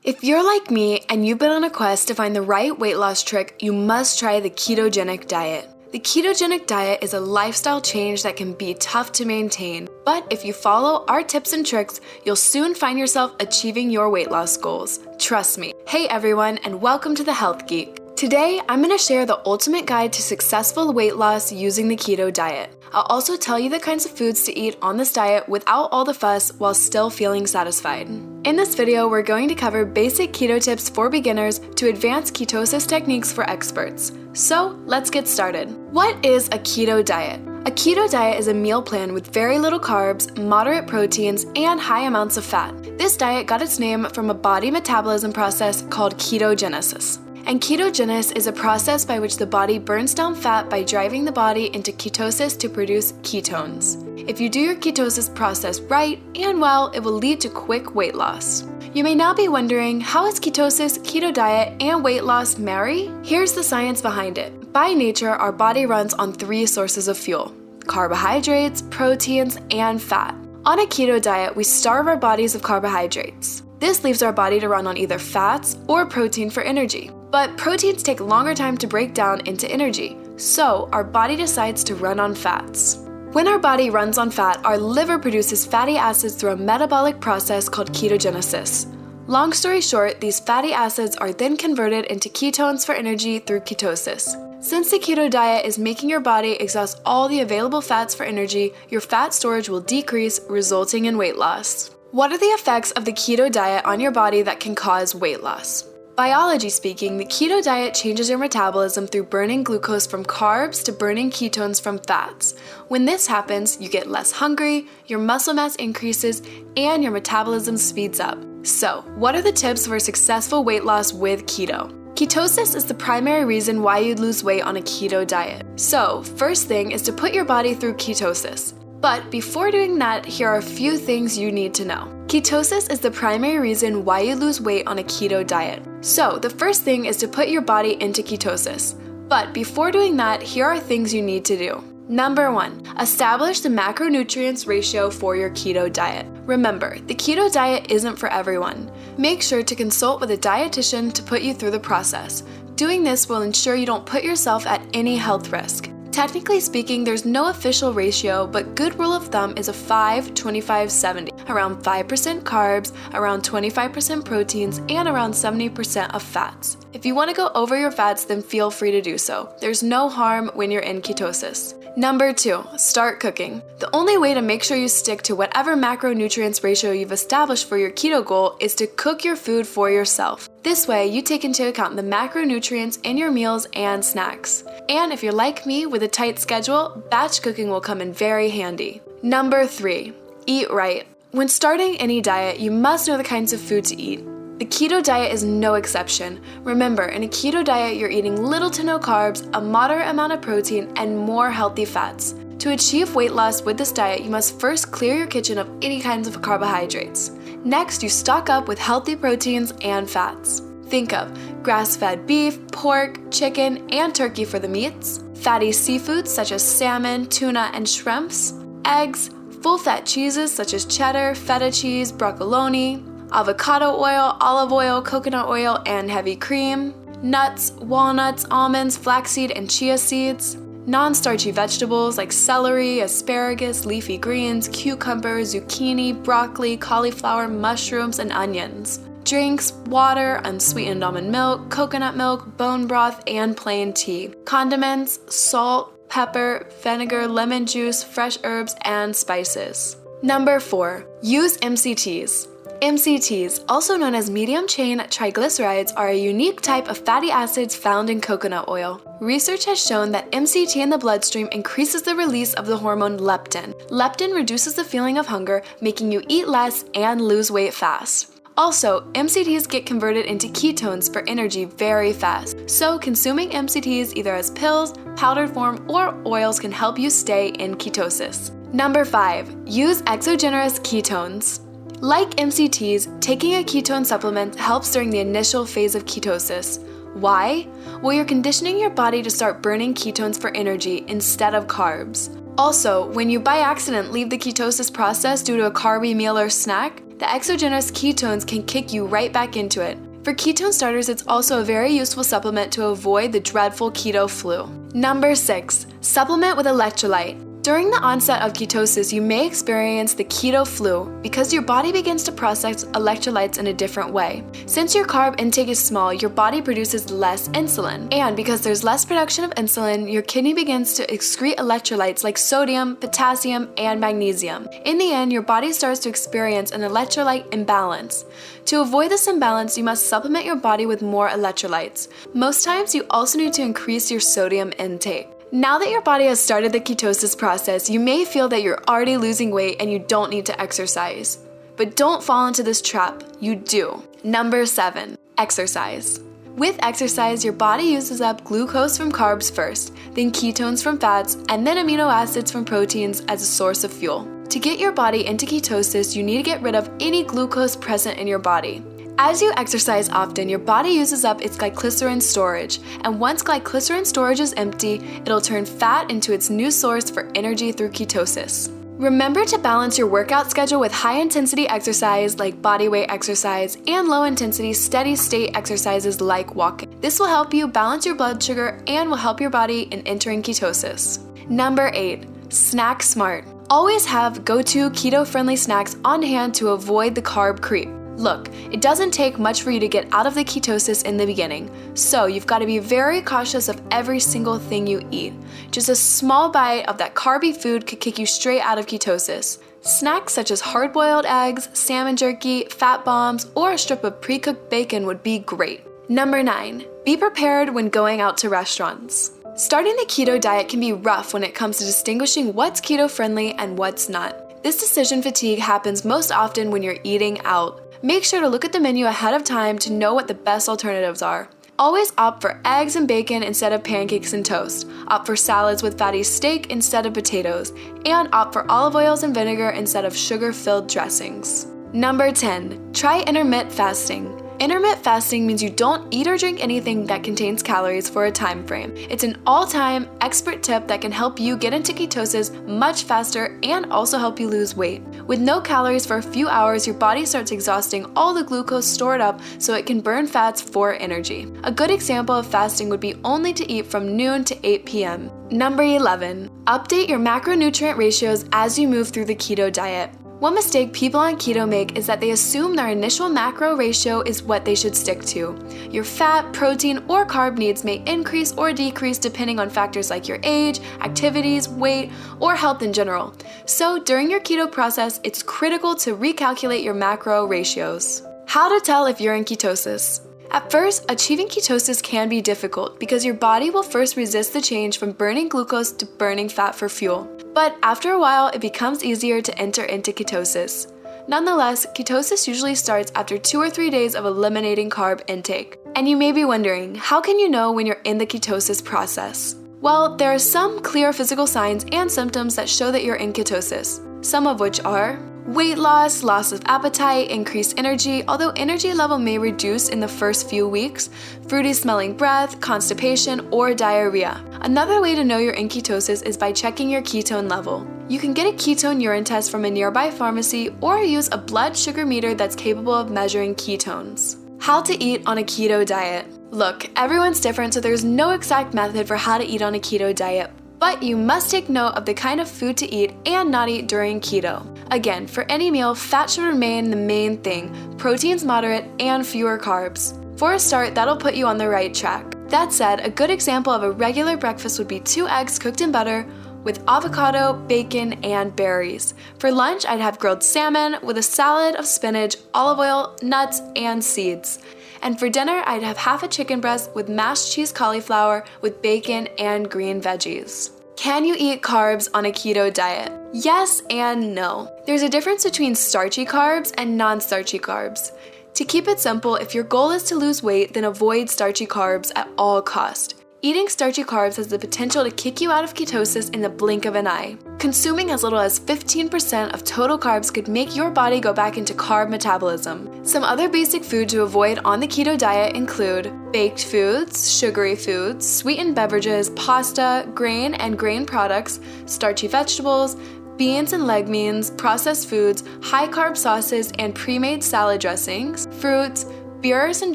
If you're like me and you've been on a quest to find the right weight loss trick, you must try the Ketogenic Diet. The Ketogenic Diet is a lifestyle change that can be tough to maintain, but if you follow our tips and tricks, you'll soon find yourself achieving your weight loss goals. Trust me. Hey everyone, and welcome to the Health Geek. Today, I'm going to share the ultimate guide to successful weight loss using the keto diet. I'll also tell you the kinds of foods to eat on this diet without all the fuss while still feeling satisfied. In this video, we're going to cover basic keto tips for beginners to advanced ketosis techniques for experts. So, let's get started. What is a keto diet? A keto diet is a meal plan with very little carbs, moderate proteins, and high amounts of fat. This diet got its name from a body metabolism process called ketogenesis. And ketogenesis is a process by which the body burns down fat by driving the body into ketosis to produce ketones. If you do your ketosis process right and well, it will lead to quick weight loss. You may now be wondering, how is ketosis, keto diet, and weight loss marry? Here's the science behind it. By nature, our body runs on three sources of fuel: carbohydrates, proteins, and fat. On a keto diet, we starve our bodies of carbohydrates. This leaves our body to run on either fats or protein for energy. But proteins take a longer time to break down into energy, so our body decides to run on fats. When our body runs on fat, our liver produces fatty acids through a metabolic process called ketogenesis. Long story short, these fatty acids are then converted into ketones for energy through ketosis. Since the keto diet is making your body exhaust all the available fats for energy, your fat storage will decrease, resulting in weight loss. What are the effects of the keto diet on your body that can cause weight loss? Biology speaking, the keto diet changes your metabolism through burning glucose from carbs to burning ketones from fats. When this happens, you get less hungry, your muscle mass increases, and your metabolism speeds up. So, what are the tips for successful weight loss with keto? Ketosis is the primary reason why you'd lose weight on a keto diet. So, first thing is to put your body through ketosis. But before doing that, here are a few things you need to know. Ketosis is the primary reason why you lose weight on a keto diet. So, the first thing is to put your body into ketosis. But before doing that, here are things you need to do. Number 1, establish the macronutrients ratio for your keto diet. Remember, the keto diet isn't for everyone. Make sure to consult with a dietitian to put you through the process. Doing this will ensure you don't put yourself at any health risk. Technically speaking, there's no official ratio, but good rule of thumb is a 5-25-70, around 5% carbs, around 25% proteins, and around 70% of fats. If you want to go over your fats, then feel free to do so. There's no harm when you're in ketosis. Number 2, start cooking. The only way to make sure you stick to whatever macronutrients ratio you've established for your keto goal is to cook your food for yourself. This way, you take into account the macronutrients in your meals and snacks. And if you're like me with a tight schedule, batch cooking will come in very handy. Number 3, eat right. When starting any diet, you must know the kinds of food to eat. The keto diet is no exception. Remember, in a keto diet, you're eating little to no carbs, a moderate amount of protein, and more healthy fats. To achieve weight loss with this diet, you must first clear your kitchen of any kinds of carbohydrates. Next, you stock up with healthy proteins and fats. Think of grass-fed beef, pork, chicken, and turkey for the meats, fatty seafoods such as salmon, tuna, and shrimps, eggs, full-fat cheeses such as cheddar, feta cheese, broccolini, avocado oil, olive oil, coconut oil, and heavy cream, nuts, walnuts, almonds, flaxseed, and chia seeds, non-starchy vegetables like celery, asparagus, leafy greens, cucumber, zucchini, broccoli, cauliflower, mushrooms, and onions, drinks, water, unsweetened almond milk, coconut milk, bone broth, and plain tea, condiments, salt, pepper, vinegar, lemon juice, fresh herbs, and spices. Number 4, use MCTs. MCTs, also known as medium-chain triglycerides, are a unique type of fatty acids found in coconut oil. Research has shown that MCT in the bloodstream increases the release of the hormone leptin. Leptin reduces the feeling of hunger, making you eat less and lose weight fast. Also, MCTs get converted into ketones for energy very fast, so consuming MCTs either as pills, powdered form, or oils can help you stay in ketosis. Number 5, use exogenous ketones. Like MCTs, taking a ketone supplement helps during the initial phase of ketosis. Why? Well, you're conditioning your body to start burning ketones for energy instead of carbs. Also, when you by accident leave the ketosis process due to a carby meal or snack, The exogenous ketones can kick you right back into it. For ketone starters, it's also a very useful supplement to avoid the dreadful keto flu. Number 6. Supplement with electrolyte. During the onset of ketosis, you may experience the keto flu because your body begins to process electrolytes in a different way. Since your carb intake is small, your body produces less insulin. And because there's less production of insulin, your kidney begins to excrete electrolytes like sodium, potassium, and magnesium. In the end, your body starts to experience an electrolyte imbalance. To avoid this imbalance, you must supplement your body with more electrolytes. Most times, you also need to increase your sodium intake. Now that your body has started the ketosis process, you may feel that you're already losing weight and you don't need to exercise. But don't fall into this trap, you do. Number 7, exercise. With exercise, your body uses up glucose from carbs first, then ketones from fats, and then amino acids from proteins as a source of fuel. To get your body into ketosis, you need to get rid of any glucose present in your body. As you exercise often, your body uses up its glycerin storage, and once glycerin storage is empty, it'll turn fat into its new source for energy through ketosis. Remember to balance your workout schedule with high-intensity exercise like bodyweight exercise and low-intensity steady-state exercises like walking. This will help you balance your blood sugar and will help your body in entering ketosis. Number 8. Snack smart. Always have go-to keto-friendly snacks on hand to avoid the carb creep. Look, it doesn't take much for you to get out of the ketosis in the beginning, so you've got to be very cautious of every single thing you eat. Just a small bite of that carby food could kick you straight out of ketosis. Snacks such as hard-boiled eggs, salmon jerky, fat bombs, or a strip of pre-cooked bacon would be great. Number 9. Be prepared when going out to restaurants. Starting the keto diet can be rough when it comes to distinguishing what's keto-friendly and what's not. This decision fatigue happens most often when you're eating out. Make sure to look at the menu ahead of time to know what the best alternatives are. Always opt for eggs and bacon instead of pancakes and toast. Opt for salads with fatty steak instead of potatoes. And opt for olive oils and vinegar instead of sugar-filled dressings. Number 10. Try intermittent fasting. Intermittent fasting means you don't eat or drink anything that contains calories for a time frame. It's an all-time expert tip that can help you get into ketosis much faster and also help you lose weight. With no calories for a few hours, your body starts exhausting all the glucose stored up so it can burn fats for energy. A good example of fasting would be only to eat from noon to 8 p.m. Number 11. Update your macronutrient ratios as you move through the keto diet. One mistake people on keto make is that they assume their initial macro ratio is what they should stick to. Your fat, protein, or carb needs may increase or decrease depending on factors like your age, activities, weight, or health in general. So during your keto process, it's critical to recalculate your macro ratios. How to tell if you're in ketosis. At first, achieving ketosis can be difficult because your body will first resist the change from burning glucose to burning fat for fuel. But after a while, it becomes easier to enter into ketosis. Nonetheless, ketosis usually starts after 2 or 3 days of eliminating carb intake. And you may be wondering, how can you know when you're in the ketosis process? Well, there are some clear physical signs and symptoms that show that you're in ketosis, some of which are weight loss, loss of appetite, increased energy, although energy level may reduce in the first few weeks, fruity smelling breath, constipation, or diarrhea. Another way to know you're in ketosis is by checking your ketone level. You can get a ketone urine test from a nearby pharmacy or use a blood sugar meter that's capable of measuring ketones. How to eat on a keto diet. Look, everyone's different, so there's no exact method for how to eat on a keto diet. But you must take note of the kind of food to eat and not eat during keto. Again, for any meal, fat should remain the main thing, proteins moderate, and fewer carbs. For a start, that'll put you on the right track. That said, a good example of a regular breakfast would be 2 eggs cooked in butter with avocado, bacon, and berries. For lunch, I'd have grilled salmon with a salad of spinach, olive oil, nuts, and seeds. And for dinner, I'd have half a chicken breast with mashed cheese cauliflower with bacon and green veggies. Can you eat carbs on a keto diet? Yes and no. There's a difference between starchy carbs and non-starchy carbs. To keep it simple, if your goal is to lose weight, then avoid starchy carbs at all cost. Eating starchy carbs has the potential to kick you out of ketosis in the blink of an eye. Consuming as little as 15% of total carbs could make your body go back into carb metabolism. Some other basic food to avoid on the keto diet include baked foods, sugary foods, sweetened beverages, pasta, grain and grain products, starchy vegetables, beans and legumes, processed foods, high-carb sauces and pre-made salad dressings, fruits, beers and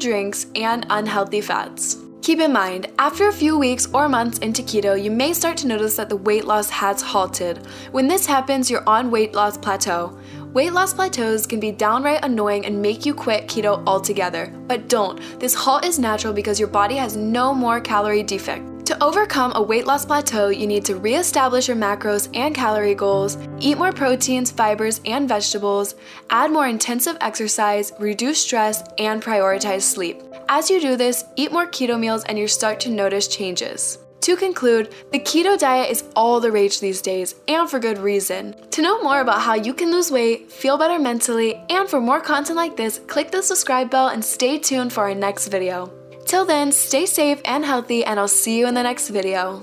drinks, and unhealthy fats. Keep in mind, after a few weeks or months into keto, you may start to notice that the weight loss has halted. When this happens, you're on weight loss plateau. Weight loss plateaus can be downright annoying and make you quit keto altogether. But don't. This halt is natural because your body has no more calorie defect. To overcome a weight loss plateau, you need to reestablish your macros and calorie goals, eat more proteins, fibers, and vegetables, add more intensive exercise, reduce stress, and prioritize sleep. As you do this, eat more keto meals and you start to notice changes. To conclude, the keto diet is all the rage these days, and for good reason. To know more about how you can lose weight, feel better mentally, and for more content like this, click the subscribe bell and stay tuned for our next video. Till then, stay safe and healthy, and I'll see you in the next video.